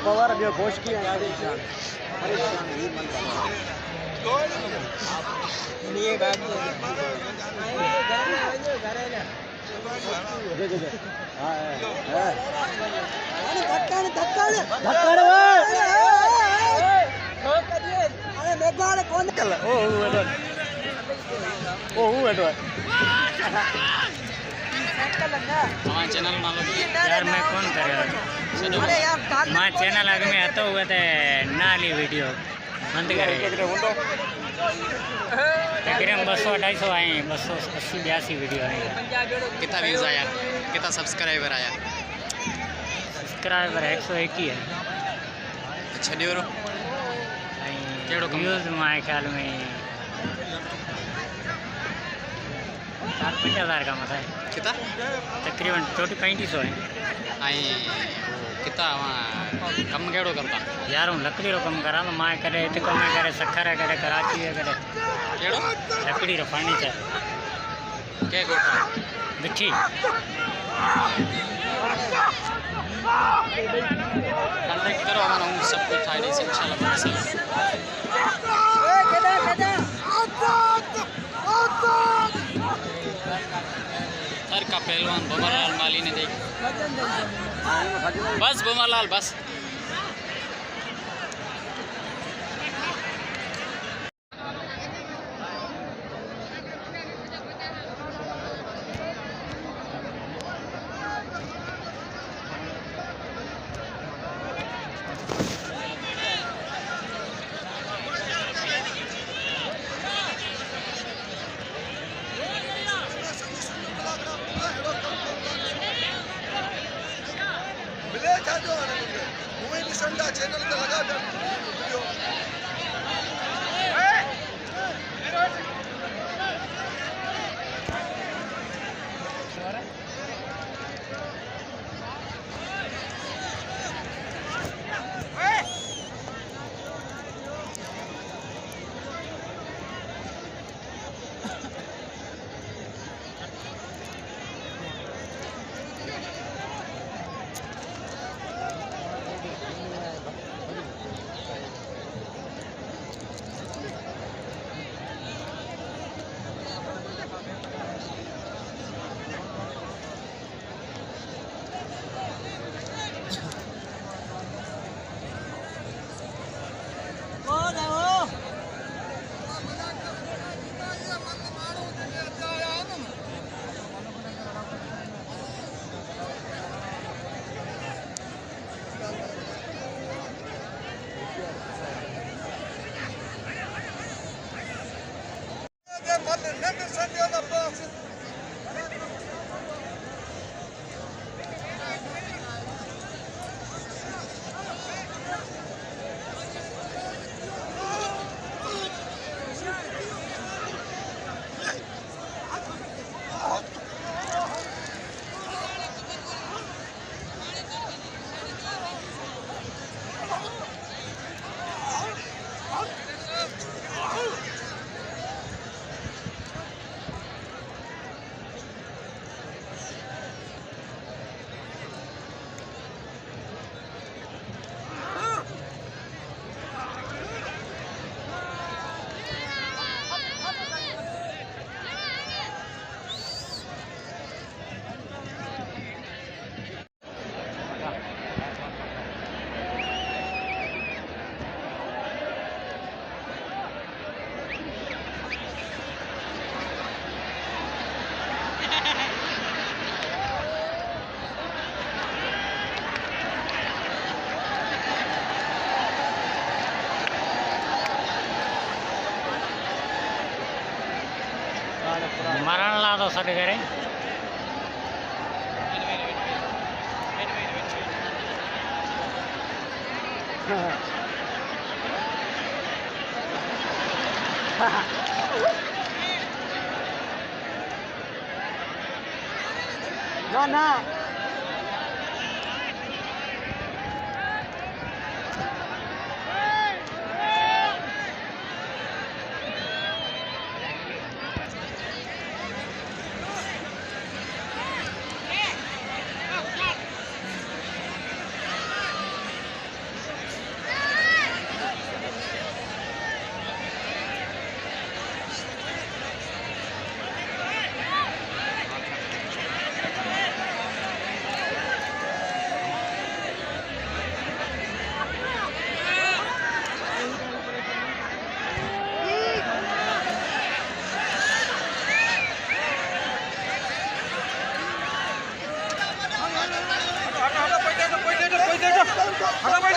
पवार जो घोष की परेशान चैनल यार मैं कौन करेगा माँ चैनल आगे में आता हुआ था ना ली वीडियो बंद करे तकरीबन 200-250 आए हैं 280-82 वीडियो आए हैं। कितना व्यूज़ आया कितना सब्सक्राइबर आया सब्सक्राइबर 101 ही है। अच्छा ड्यूरो व्यूज़ मारे ख्याल में 4-5 हज़ार का मत है कितना तकरीबन 34-35 है। आई कितना वहाँ कम केड़ो करता यार हूँ लकड़ी रो कम करा तो माँ करे तो कम करे सखर करे कराची करे केड़ो लकड़ी रो फर्नीचर क्या कोठा बिठी कॉन्टेक्ट करो हमारा हम सब कुछ था इंशाल्लाह सर का पहलवान भंवरलाल माली ने देख बस भंवरलाल बस चैनल पे लगा दो मरण ला दो सट करे ना ना फटाफट